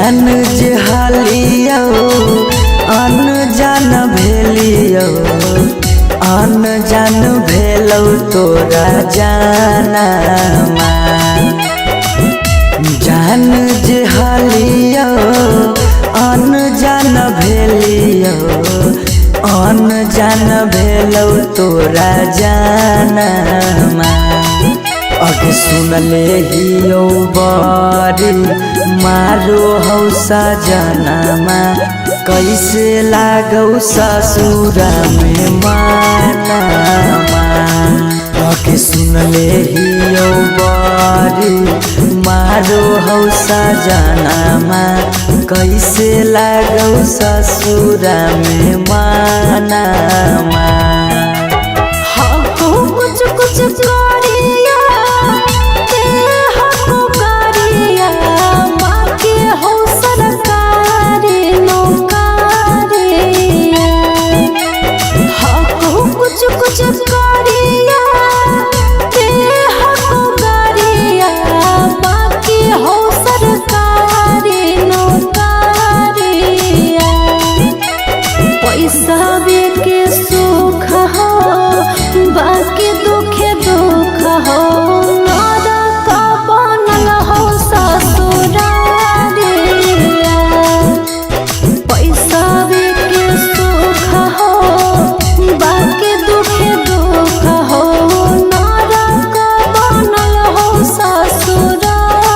जान जे हालियो अनजान भेलियो अनजान भेलौ तोरा जानमा। जान जे हालियो अनजान भेलियो अनजान भेलौ तोरा जानमा। अगे सुनले हियो बड़ी मारो हौ सजनमा कैसे लागौ ससुरा में मानमा। अगे सुनले हियो बड़ी मारो हौ सजनमा कैसे लागौ ससुरा में मानमा। कुछ कुछ करिया के हको करिया बाकी हो सरकारी नौकरिया। हको कुछ कुछ करिया के हको करिया बाकी हो सरकारी नौकरिया। पैसा के सुख हो बाकी दुखे दुख हो नरक बनल हो ससुरारिया। पैसा के सुख हो बाकी दुखे दुख हो नरक बनल हो ससुरारिया।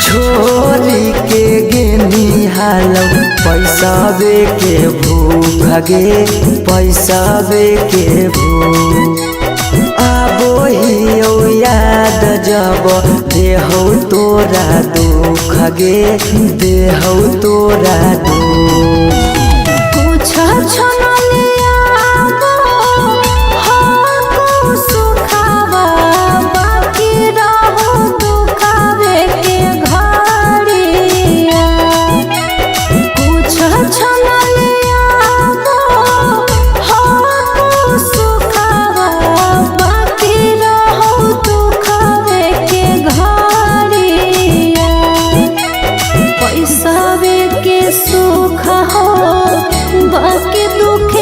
छोरी के गेनी हालौ पैसा के भूख गे पैसा के भूख। आबो हियो याद जब देहौ तोरा दुख गे देहौ तोरा दुख। कुछ सुख हो बाकी दुख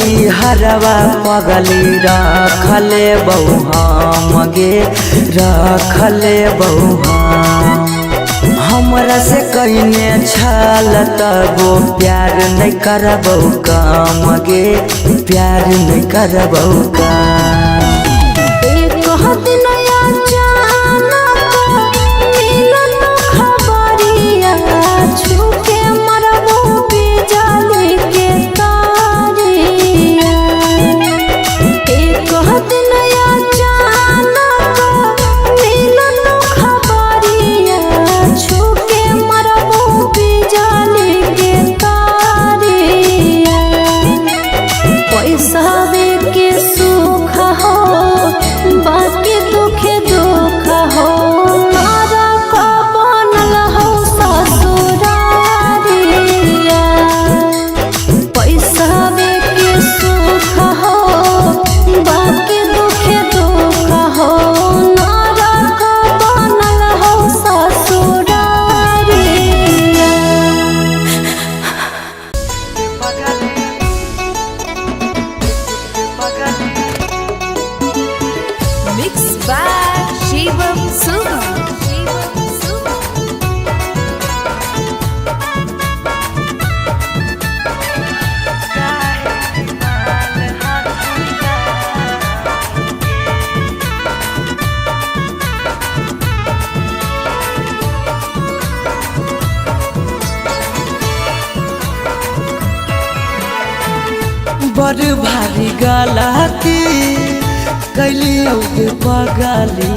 नई हरवा पगली रखले बहु हम गे रखले बहु हमरा से कहिने छल तबो प्यार नहीं करबौ काम गे प्यार नहीं करबौ काम। एक दिन अचानक मिलन खबरिया छूके मरबो बिजली के तारिया। एक दिन अचानक मिलन खबरिया छूके मरबो बिजली के तारिया। पैसा के सुख हो बाकी दुख दुख हो मारा का बनल हो ससुरारिया। पैसा के सुख हो बाकी दुख दुख हो मारा का बनल हो ससुरारिया। Mixed by Shivam Suga. बड़ भारी गलती कैलियो के पगली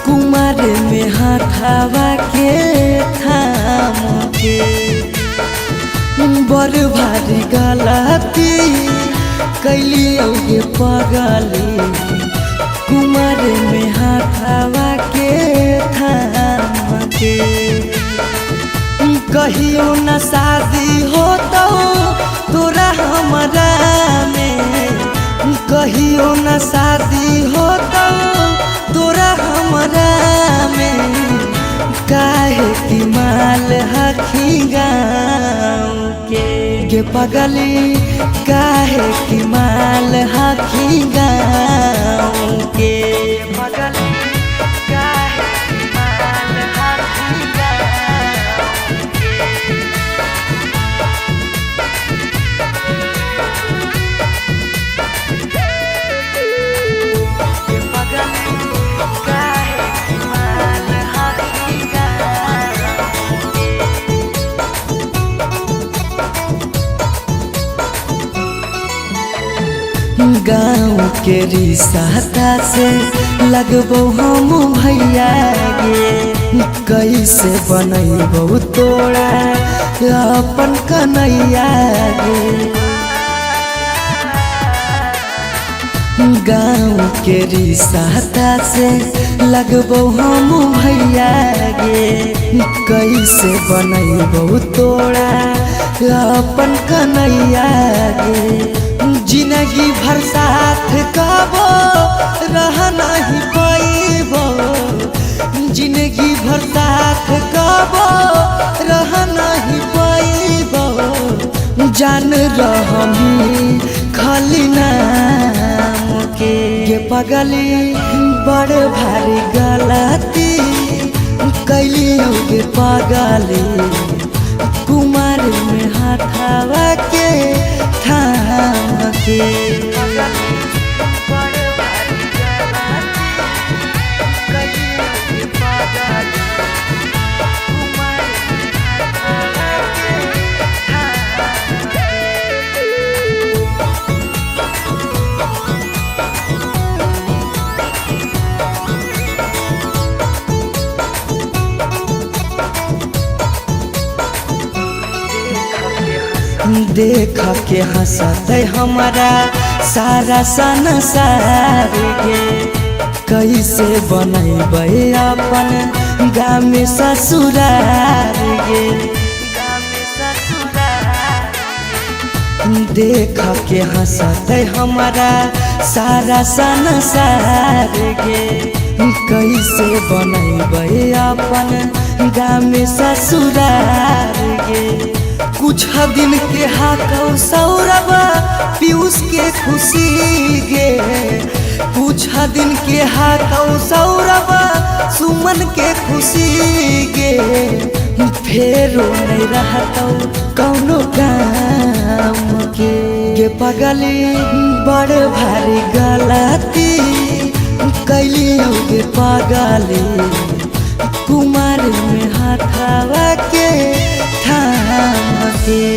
कुमार में हाथावा के थाम के। बड़ भारी गलती कैलियो के पगली कुमार में हाथावा के थाम के। कहियो न शादी हो तो तोरा हमरा में कहियो न शादी हो तो तोरा हमरा में काहे की माल हखी गाँव के पगली काहे की माल हखी गाँव के पगली काहे की माल हखी गाँव के रिश्ता से लगबो हम भैया गे कैसे बनैबो तोरा अपन कन्हैया गे। गाँव के रिश्ता से लगबो हम भैया गे कैसे बनैबो तोरा अपन कन्हैया गे। जिंदगी भर साथ कबो रह नहीं पाइबो जिंदगी भर साथ कबो रह नहीं पाइबो जान रहमी खाली नाम के पगली बड़ भारी गलती कैलियो के पगली कुमार में हाथावा के थाम के। देख के हंसते हमारा सारा संसार गे कैसे बनैबै अपन गाँव में ससुरार गे। देख के हंसते हमारा सारा संसार गे कैसे बनैबै अपन गाँव में ससुरार गे। कुछ दिन के हाकौ सौरभ पीयूष के खुशी गे, कुछ दिन के हाकौ सौरभ सुमन के खुशी गे, फेरो नहीं रहतौ कौनो काम के गे पगली बड़ भारी गलती कैली गे पगली, कुमार में हाथावा के थाम के।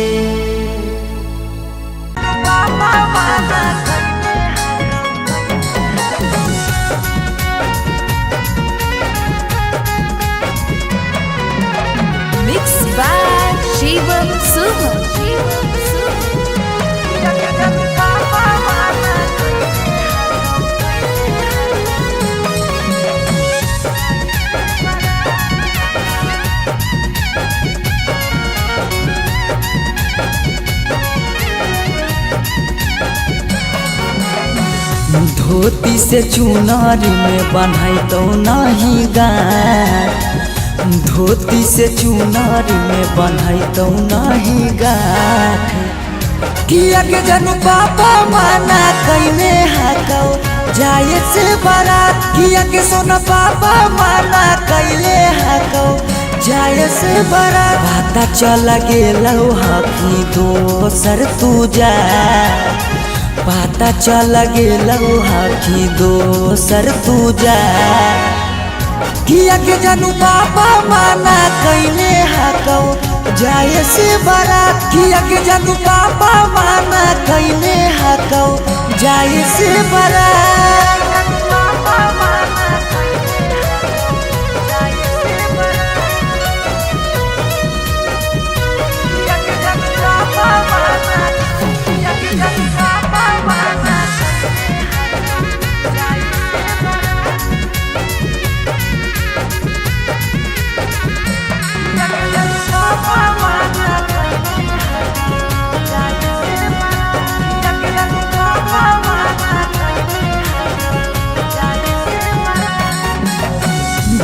Mixed by Shivam Sugam. धोती से चुनारी में बन्हाई तो नहीं गाठ, धोती से चुनारी में बन्हाई तो नहीं गाठ, किया के जनू पापा माना कैने हाकौ जाए से बारात, किया के सोना पापा माना कैले हाकौ जाए से बारात, पता चल गेलौ हकी दोसर तू जा, पता चल गेलौ हकी दोसर तू जा, किया के जानू पापा माना कैने हाकौ जाए से बारात, किया के जानू पापा माना कैने हाकौ जाए से बारात।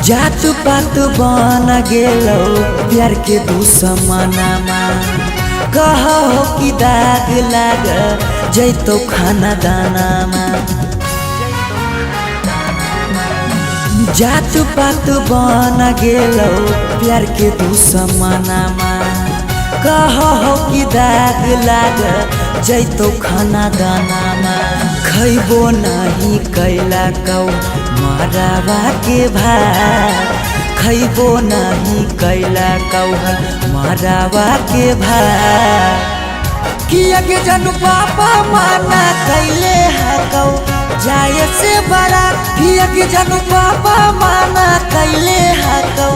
जात पात बन गेलौ प्यार के दुश्मनमा, कहो कि दाग लाग जैतो खाना दानामा, जात पात बन गेलौ प्यार के दुश्मनमा, कहो कि दाग लाग जैतो खाना दानामा, खैबो नहीं कैला कौ मरावा के भात, खैबो नहीं कैला कौ मरावा के भात, किया के जानू पापा माना कैले हाकौ जाए से बारात, किया के जानू पापा माना कैले हाकौ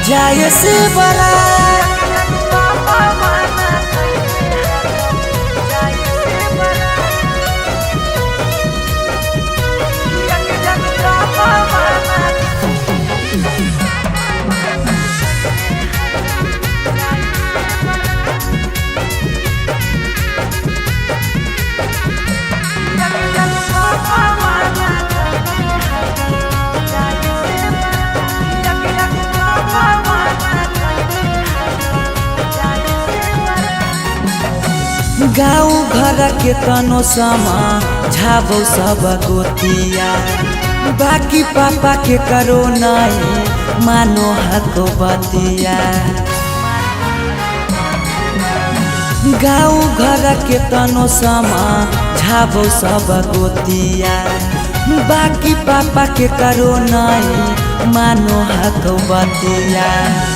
जाए से बारात। गाँव घर के तनो समा झाबो सब गोतिया, बाकी पापा के करो नहीं मानो हको बतिया, गाँव घर के तनो समा झाबो सब गोतिया, बाकी पापा के करो नहीं मानो हको बतिया,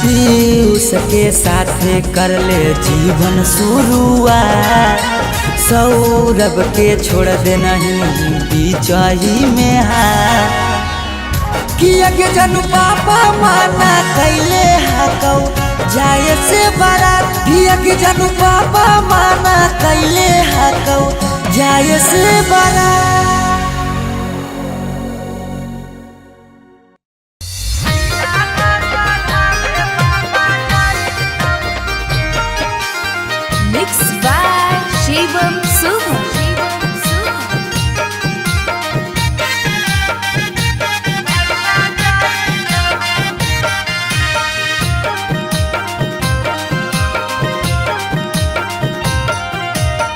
पीयूष के साथ कर ले जीवन शुरुआत, सौरभ के छोड़ दे नहीं बीचाही में हाथ, किया के जानू पापा माना कैले हाकौ जाए से बारात, किया के जानू पापा माना कैले हाकौ जाए से बारात। Mixed by Shivam Sugam.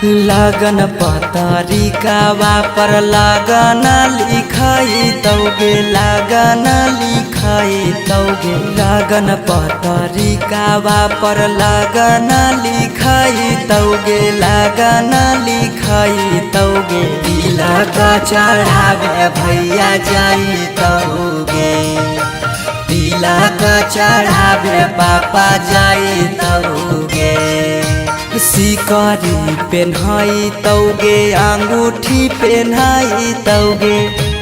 लगन पतरिकावा पर लगन लिखाई तौगे लगन लिखाई तौगे लगन पतरिकावा पर लगन लिखाई तौगे लगन लिखाई तौगे तिलक चढ़ावे भैया जाई तौगे तिलक चढ़ावे पापा जाई तौगे सिकरी पेन्हाई तौगे अंगूठी पेन्हाई तौगे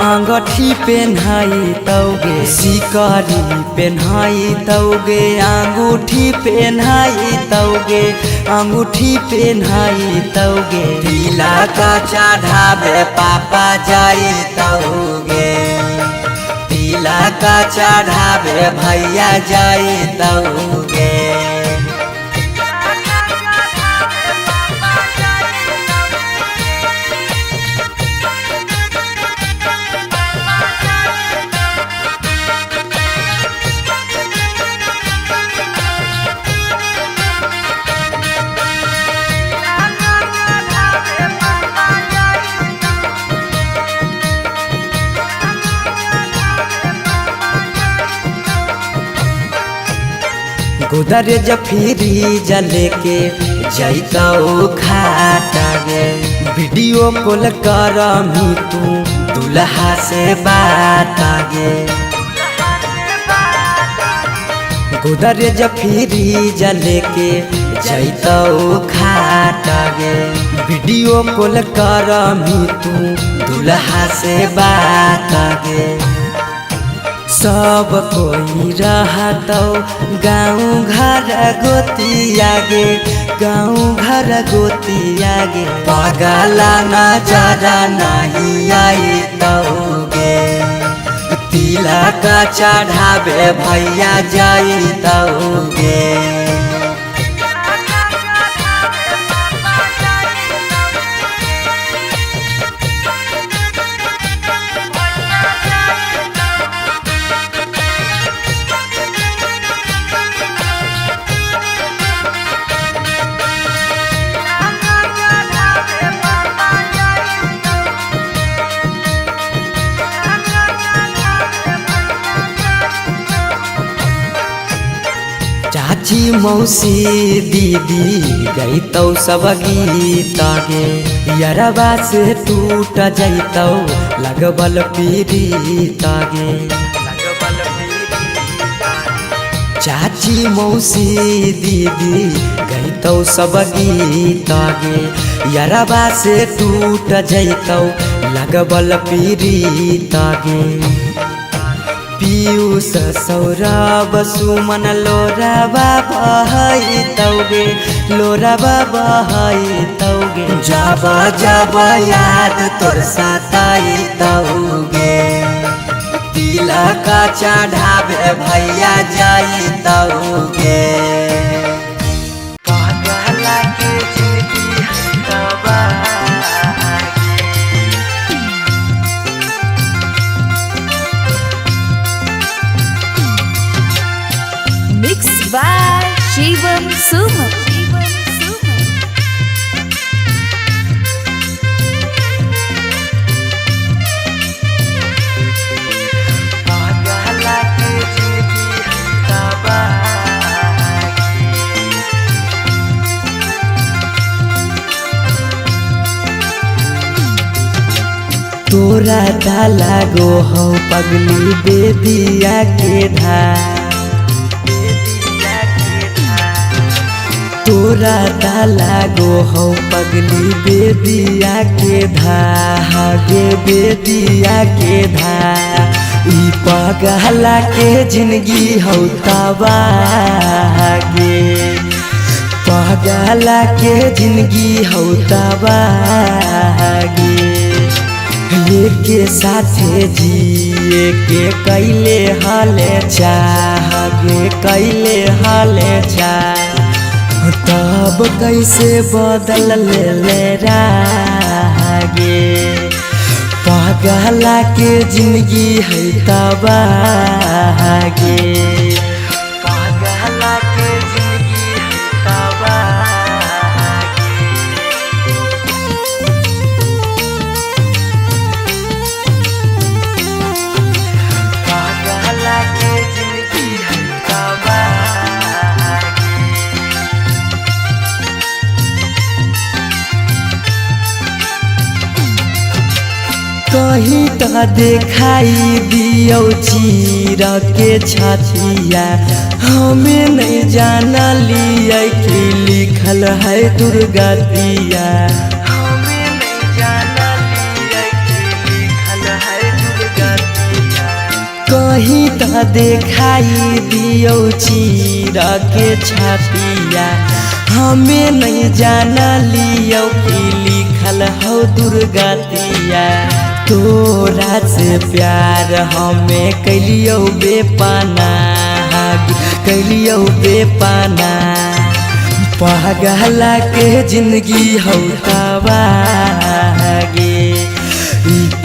अंगूठी पेन्हाई तौगे सिकरी पेन्हाई तौगे अंगूठी पेन्हाई तौगे अंगूठी पेन्हाई तौगे तिलक चढ़ावे पापा जाई तौगे तिलक चढ़ावे भैया जाई तौगे गोदरेज फ्रिज लेके जैतौ खाटा गे वीडियो कॉल करमी तू दुल्हा से बात गे गोदरेज फ्रिज लेके जैतौ खाटा गे वीडियो कॉल करमी तू दुल्हा से बात गे सब कोई रहतौ गाँव घर गोतिया गे गाँव घर गोतिया गे पगला नजरा नहीं आई तौगे तिलक चढ़ावे भैया जाई तौगे चाची मौसी दीदी गईतौ सब गीत गे यरबा से टूट जैतौ लगबल पीड़ित गे चाची मौसी दीदी गईतौ सब गीत गे यरबा से टूट जैतौ लगबल पीड़ित गे पीयूष सौरभ सुमन लोराबा बहाई तौगे लोराबा बहाई तौगे जब जब याद तोर सताई तौगे तिलक चढ़ावे भैया जाई तौगे पगला के जिंदगी हटवा Mixed by Shivam Suman. तोरा डाला गो हो पगली बेदिया के धार तोरा डाला गो हो पगली बेदिया के धागे बेदिया के धा ई पगला के जिंदगी हो तबागे पगला के जिंदगी हो तबागे के साथे जिए के कैले हाले चाहगे कैले हाले चाह तब कैसे बदल ले रागे पगला के जिंदगी है तबागे पगला के जिंदगी है तबागे कहीं तो देखाई दियो चीर के छतिया हमें नहीं जाना लिया कि लिखल है दुर्गतिया हमें नहीं जाना लिया कि लिखल है दुर्गतिया कहीं तो देखाई दियो चीर के छतिया हमें नहीं जाना लियो कि लिखल हो दुर्गतिया तोरा से प्यार हमें कैलियो बेपाना कैलियो बेपाना पगला के जिंदगी हो तबागे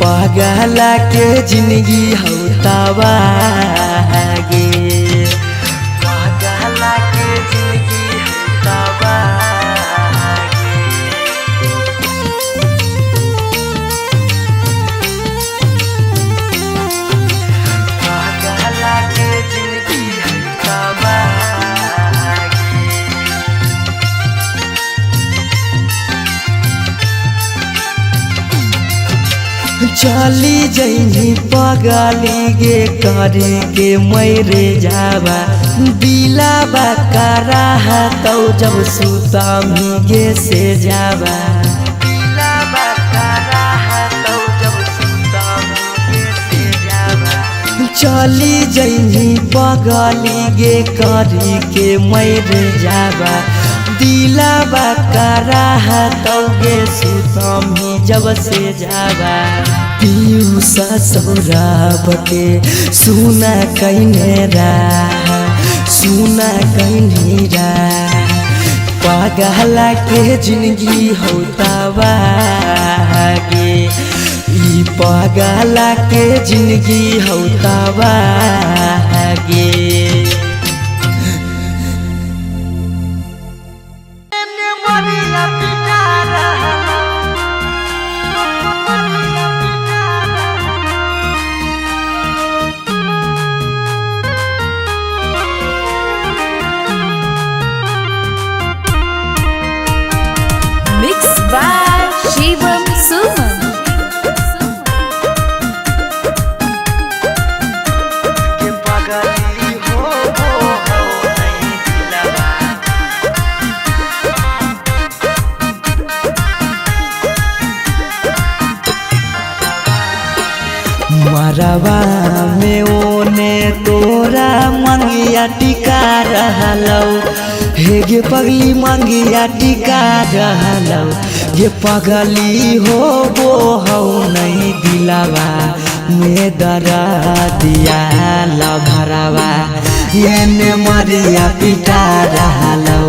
पगला के जिंदगी हो तबागे पगला के जिंदगी हो तबागे चली जैनी पगली गे करे के मैरे जावा दिलाबा करा तो जब सुता गे से जावा दिलाबा करा तो जब सुता गे से जावा चली जैनी पगली गे करे के मैरे जावा दिलाबा करा तो गे सुतमी जब से जावा पीयू ससुराब के सुना कैनेरा सुना कैनेरा पगला के जिंदगी हो तबागे ई पगला के जिंदगी हो तबागे Mixed by Shivam Suman. मरवा में ओने तोरा मंगिया टिका रहलौ हे गे पगली मंगिया टिका रहलौ ये पगली हो वो हो नहीं दिलावा में दरा दिया लभरावा ये ने मरिया पिटा रहलौ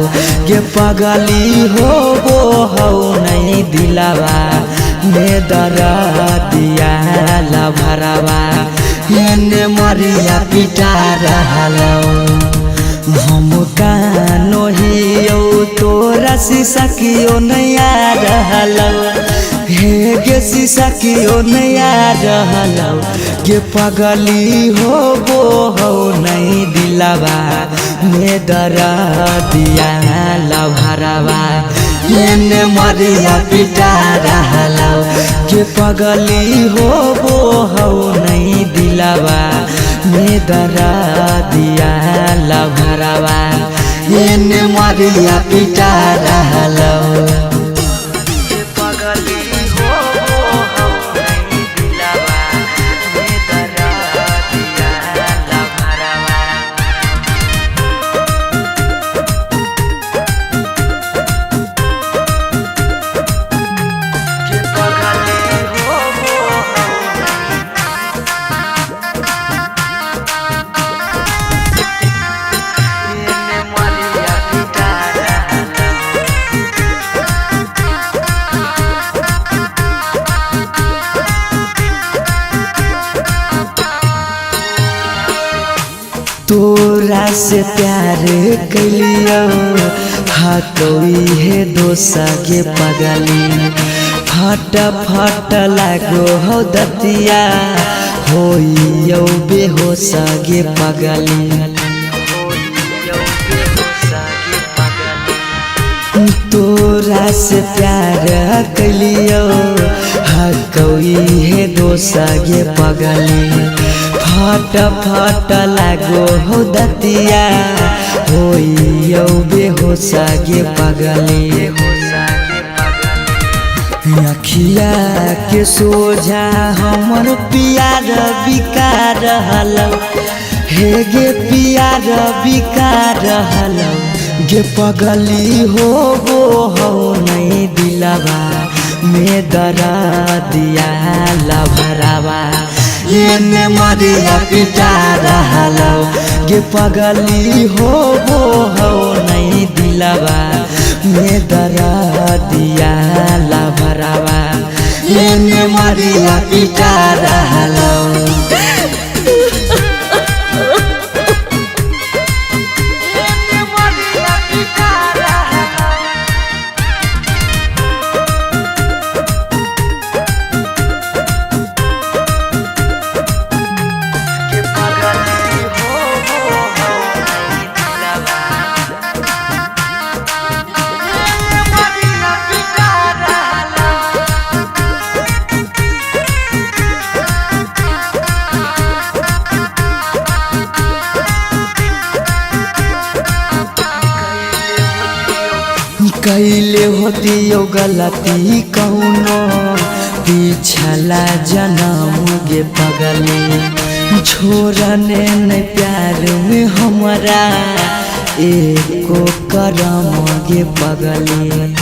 ये पगली हो वो हो नहीं दिलावा में दरा दिया लभरावा ये ने मरिया पिटा रहलौ हम कानो हियो तोरा शीशा कियो नया रहलौ हे गे शीशा कियो नया रहलौ गे पगली हो वो हो नहीं दिलावा में दरा दिया लभरावा ने मरिया पिटा रहलौ गे पगली हो वो हो नहीं दिलावा में दरा दिया लभरावा ने मरिया पिटा रहलौ तोरा से प्यार कलियो हटोई है दोसा के पगली फट फट लागो हो दतिया होइयो बेहोश गे पगली तोरा से प्यार कलियो कोई है दोसा गे पगली फट फट लागो हो दतिया होइयो बेहोसा गे पगली अखिया के सोझा हमर पियार बिकार हलौ हे गे पियार बिकार हलौ गे पगली हो नहीं दिलवा में दरा दिया लभरावा ये मरिया पिटा रहलौ गे पगली हो नहीं दिलवा में दरा दिया लभरावा ये मरिया पिटा रहलौ कैले होती यो गलती कौनो पिछला जन्म गे पगली छोड़ने न प्यार में हमरा एको करम गे पगली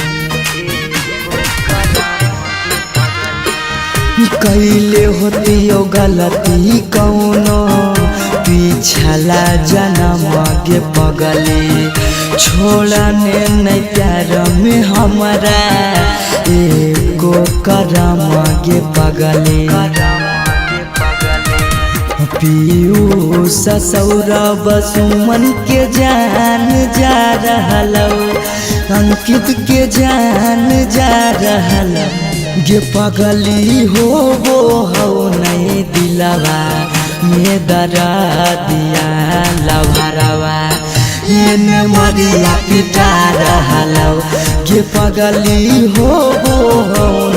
कैले होती यो गलती कौनो पिछला जन्म गे पगली छोड़ने नहीं प्यार में हमरा एको करम गे पगली पीयूष सौरभ सुमन के जान जा रहलौ अंकित के जान जा रहलौ गे पगली हो नहीं दिलवा में दरा दिया लभरावा ये मरिया पिटा रहलौ गे पगली हो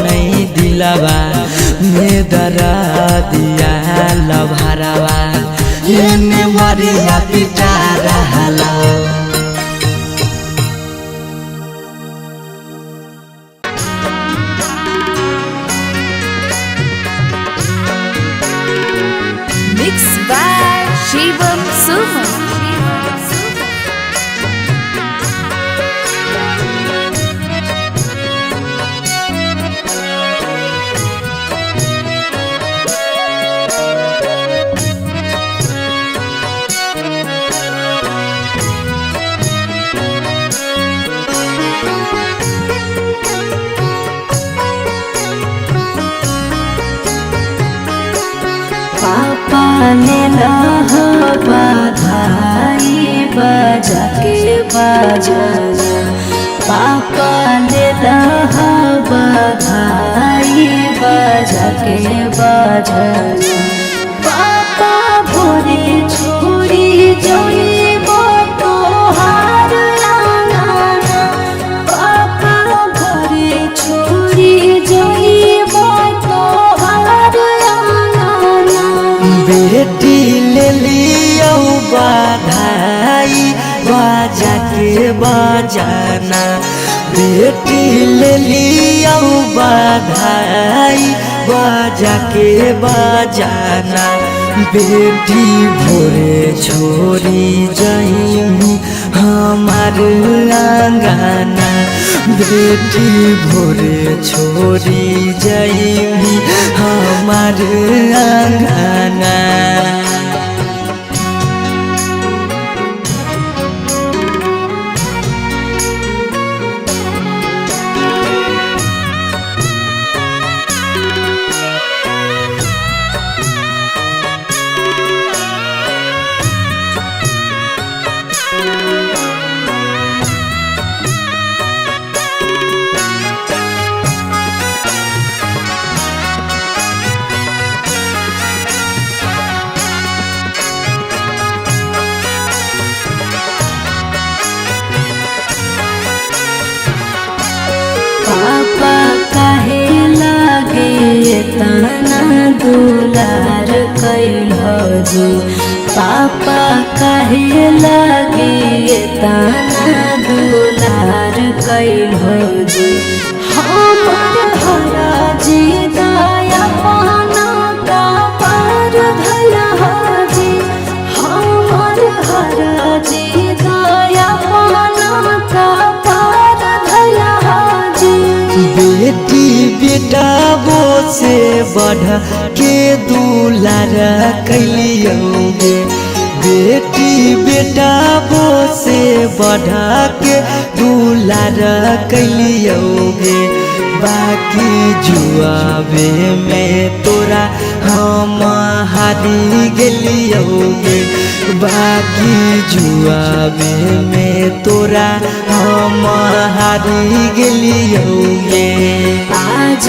नहीं दिलवा में दरा दिया लभरावा ये मरिया पिटा रहलौ Mixed by Shivam Suman. पापा ने लह बधाई बजा के बजाना पापा ने लह बधाई बजा के बजाना पापा भोरे छोड़ी जोई तो हार लाना पापा भोरे छोड़ी जोई तो हार बेटी ले लियो बधाई बजा के बजाना बेटी ले लियो बधाई बजा के बजाना बेटी भोरे छोड़ी जाई हमार आंगना बेटी भोरे छोड़ी जाई हमार आंगना दुलार कैल जी पापा कहे लगे ताना दुलार कैल जी हमर हरा जी दया पाना का पार भला जी हमर हरा जी दया पाना का पार भला जी बेटी बेटा वो से बढ़ के दुलार कैलियोगे बेटी बेटा वो से बढ़ के दुलार कैलियोगे बाकी जुआवे में तोरा हम हारी गेलियोगे बाकी जुआवे में तोरा हम हारी गेलियोगे आज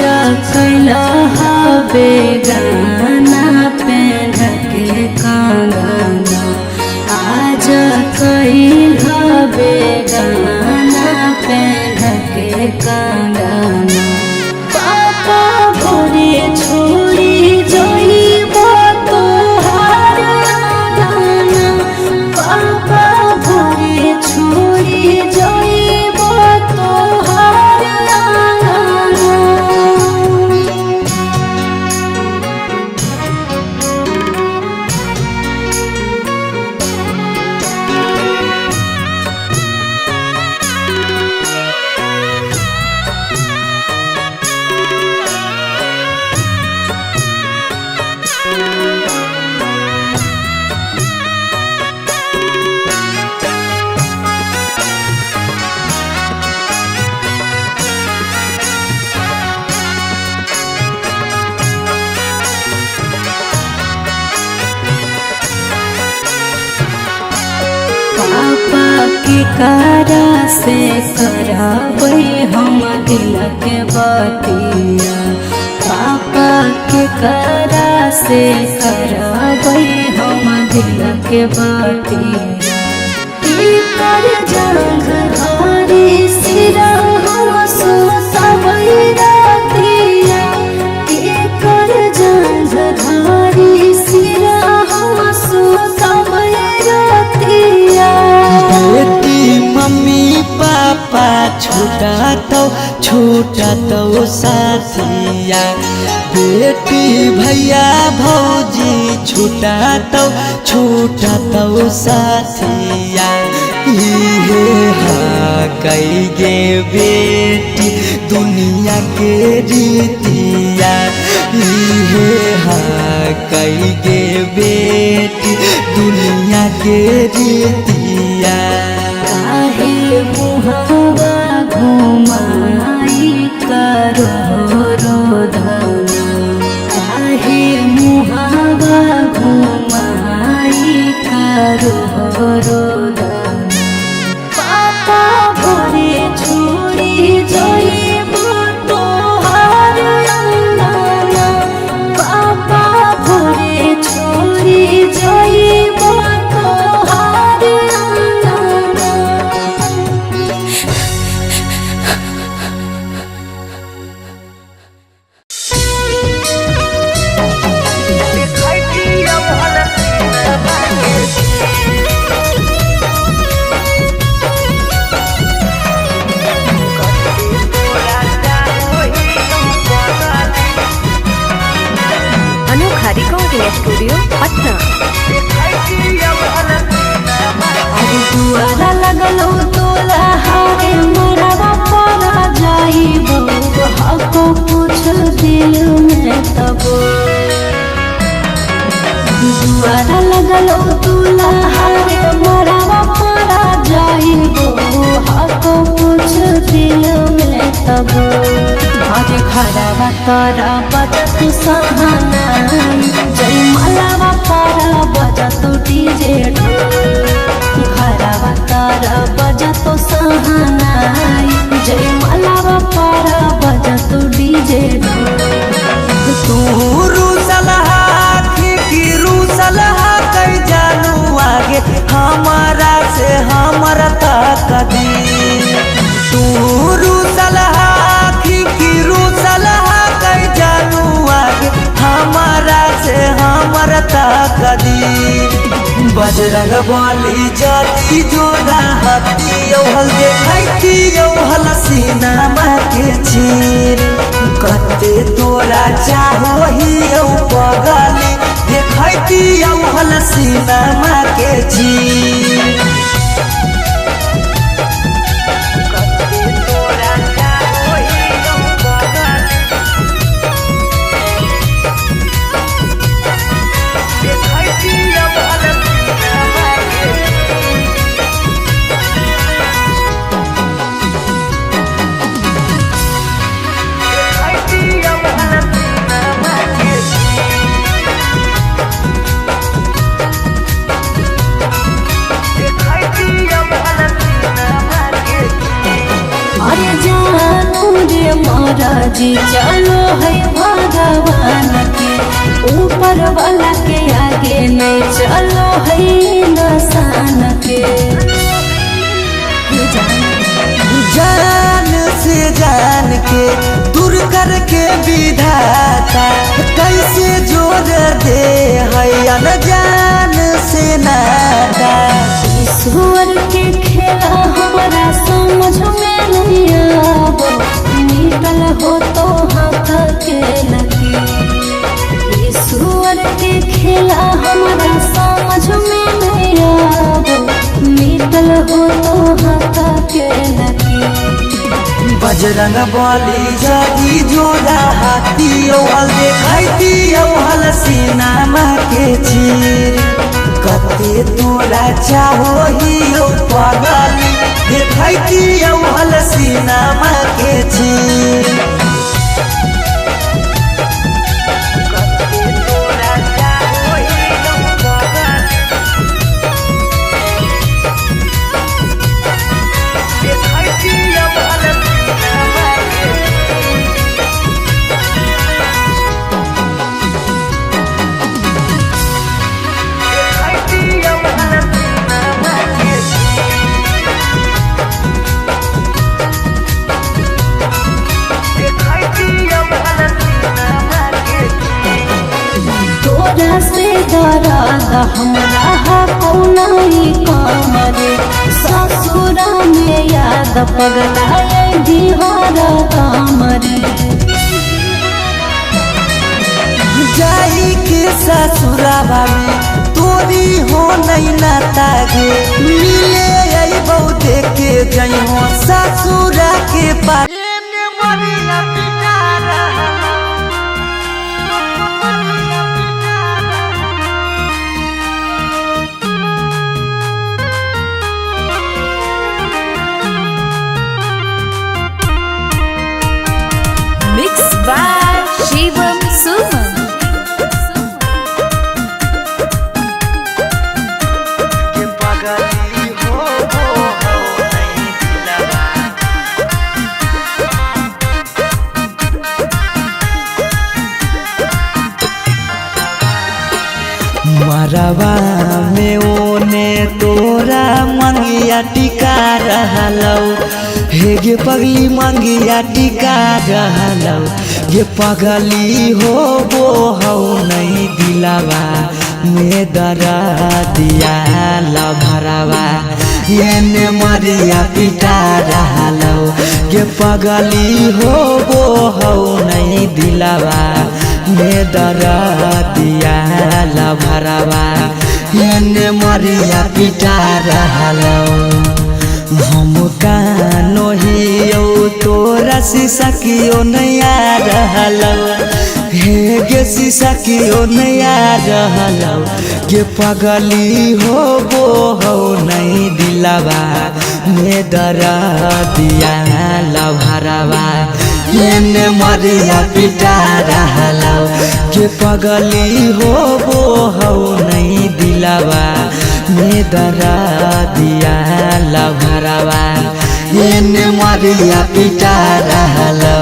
कैला हवे गाना पेन के कंगना आज कैल हवे गाना पेन के कंगना पापा भोरे छोड़ी जइब तोहार गाना पापा भोरे छोड़ी जइब तोहार गाना पापा के कारा से कराबै हम दिल के बतिया पापा के कारा से कराबै हम दिल के बतिया कर जंग धारी सिरा हम सोतबै रातिया कर जंग धारी सिरा हम सोतबै रातिया बेटी मम्मी पापा छूटा तो साथिया बेटी भैया भौजी छूटा तो साथिया इहे हा कई गे बेटी दुनिया के रीतिया इहे हा कई गे बेटी दुनिया के रीतिया काहे मुहावा घुमाई करो रोदना काहे मुहावा घुमाई करो रोदना पापा भोरे छोड़ी जइब तोहार अंगना पापा भोरे छोड़ी जइब तोहार अंगना अनोखा रिकॉर्डिंग स्टूडियो पटना। अरे दुआरा लगलो तोला हारे मरवा परा जाइबो हको कुछ दिल में तबो दुआरा लगलो तोला हारे मरवा परा जाइबो हको कुछ दिल में तबो आज खराबा तारा बजत सहाना जय मलावा पारा बजत डीजे खराबा तारा बजत सहाना जय मलावा पारा बजत डीजे तू रूसलहा की रूसलहा कई जानू आगे हमारा से हमारा तक दी तू रूसलहा की रूसलहा कई जानू आगे हमारा बजरंग बली जाती जोड़ा हाथी हल देखती हल सीनामा के चीर कते तोरा चाहो ही पगली देखती हल सीनामा के चीर महाराजी चलो है भगवान के ऊपर वाला के आगे नहीं चलो है इंसान के जान से जान के दूर करके विधाता कैसे जोड़ दे है अनजान से नाता ईश्वर के खेला हमारा समझ में नहीं आबो निकल हो तो हाथ के लगी ईश्वर के खेला हमारा समझ में नहीं आबो निकल हो तो हाथ के लगी बजरंग बली जागी जोड़ा हाथी हल देखती हल सीनामा के चीर कते तोरा चाहो ही पगली देखती हल सीनामा के चीर से दरादा हमरा कौनाई काम रे ससुरा में याद पगलाए दिहारा काम रे जाई के ससुराबा में तोरी हो नहीं नाता गे मिले आई बहु देखे जई हो ससुरा के पास शिवम सुमन मरवा में ओने तोरा मंगिया टिका रहलौ हे गे पगली मंगिया टिका रहलौ ये पगली हो वो हो नहीं दिलावा में दरा दिया लभरावा ये मरिया पिटा रहलौ ये पगली हो वो हो नहीं दिलावा में दरा दिया लभरावा ये मरिया पिटा रहलौ हम कानो हियो तोरा शीशा कियो नया रहलौ हे गे शीशा कियो नया रहलौ के पगली हो वो हो नहीं दिलावा में दरा दिया लभरावा ये मरिया पिटा रहलौ के पगली हो वो हो नहीं दिलावा में दरा दिया लभरावा ये मरिया पिटा रहलौ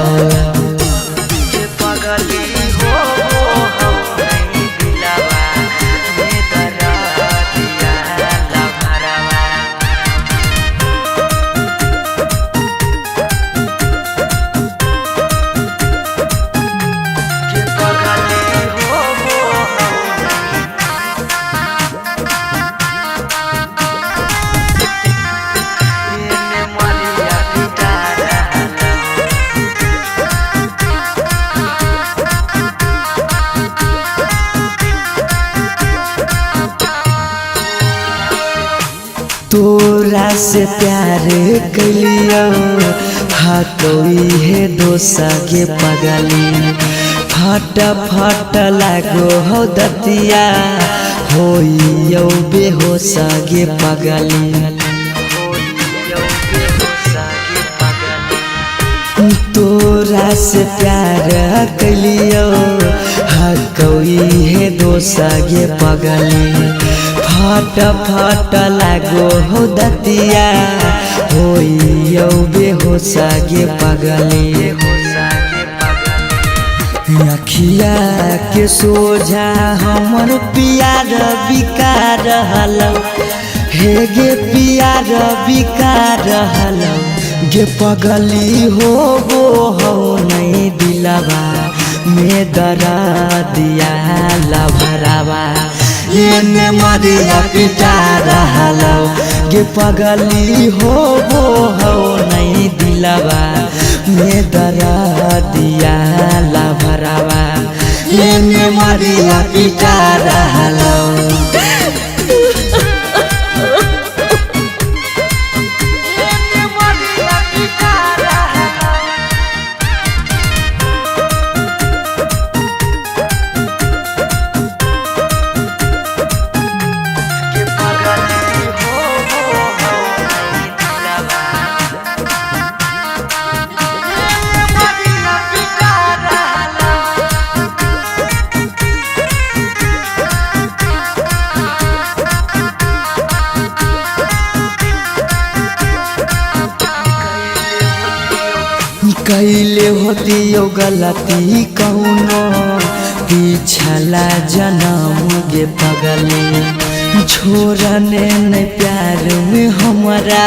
से प्यार कलियो हा कोई है दोसगे पगली फट फट लागो हो दतिया होइयो बेहोसगे पगली तोरा से प्यार कलियो हा कोई है दोसगे पगली फट फट लागो हो दतिया होइयो बेहोसगे पगली अखिया के सोझा हमर प्यार बिकार हलो हे गे प्यार बिकार हलो गे पगली हो नहीं दिलवा में दरा दिया लभरावा ये मरिया पिटा रहलो गे पगली हो नहीं दिलवा में दरा दिया लभरावा ये मरिया पिटा रहलो कैले होतियो गलती कौनो पिछला जन्म गे पगली छोड़ने न प्यार में हमारा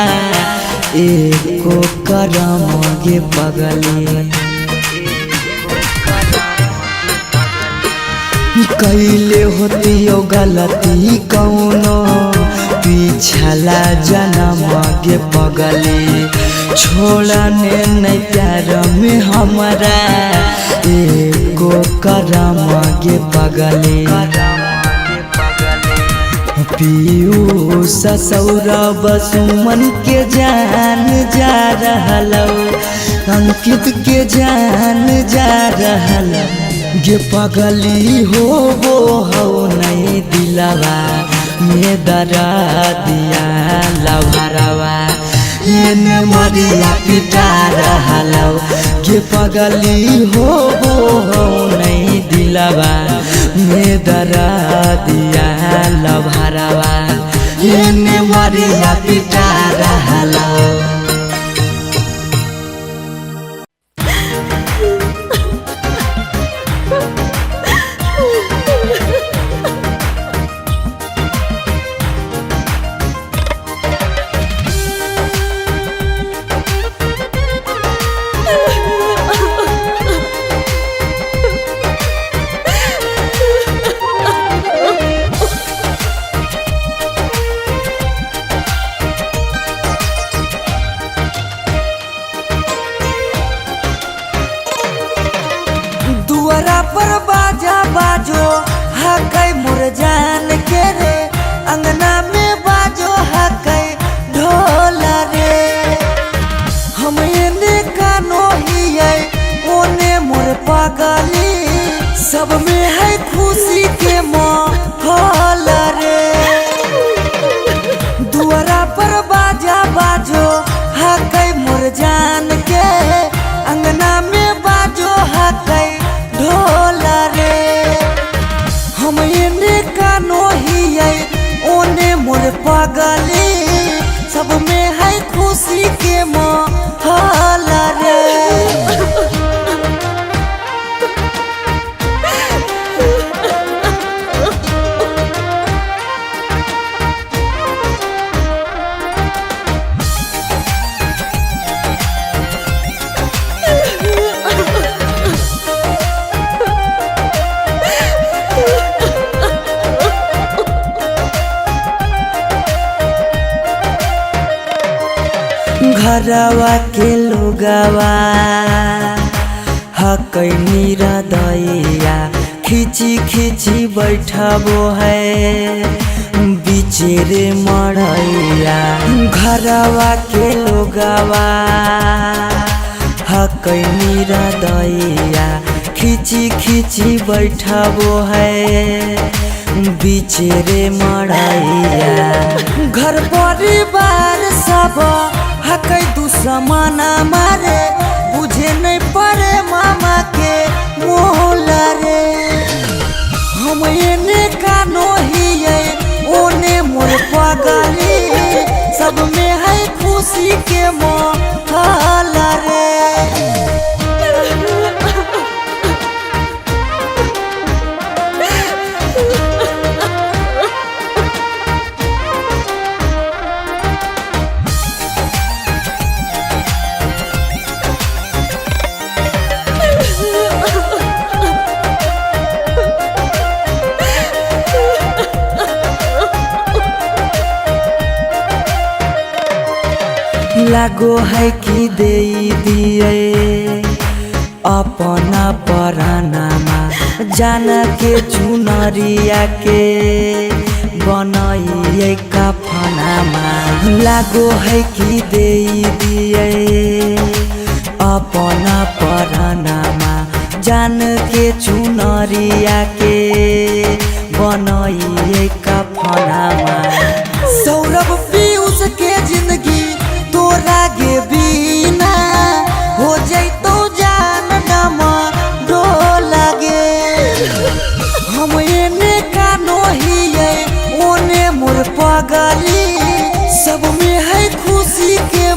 एको करम गे पगली कैले होतियो गलती कौनो पिछला जन्म गे पगली छोड़ने नहीं प्यार में हमारा एको करम गे पगली पीयूष सौरभ सुमन के जान जा रहलो अंकित के जान जा रहलो गे पगली हो नहीं दिलवा में दरा दिया लभरावा ये मरिया पिटा रहलो गे पगली हो नहीं दिलवा में दरा दिया लभरावा ये मरिया पिटा रहलो दुआरा पर बाजा बाजो हकै मोर जान के रे अंगना में बाजो हकै ढोल रे हम एने कानो हियै ओने मोर पागली सब में है खुशी के माहौल रे दुआरा पर बाजा बाजो हकै मोर जान के अंगना में बाजो हकै ढोल रे हम एने कानो हियै ओने मोर पागली सब में है खुशी के माहौल रे घरवा के लोगवा हकै निरदैया खिची खिची बैठबो है बीच बीचे रे मड़ैया घरवा के लोगवा हकैनी रदैया खिची खिची बैठबो है बीचे रे मड़ैया। घर परिवार सब हकै दुश्मन मारे बुझे नहीं पड़े मामा के मोल रे। हम एने कानो हिये ओने मोर पगली सब में है खुशी के माहौल रे। लागो है कि दे दिए अपना परानामा जान के चुनरिया के बनाइए कफनामा। लागो है कि दे दिए अपना परानामा जान के चुनरिया के बनाइए कफनामा। सौरभ पीयूष के जिंदगी तोरा गे बिना हो जैतो जान नमा डोला गे। हम एने कानो हिये ओने मोर पगली सब में है खुशी के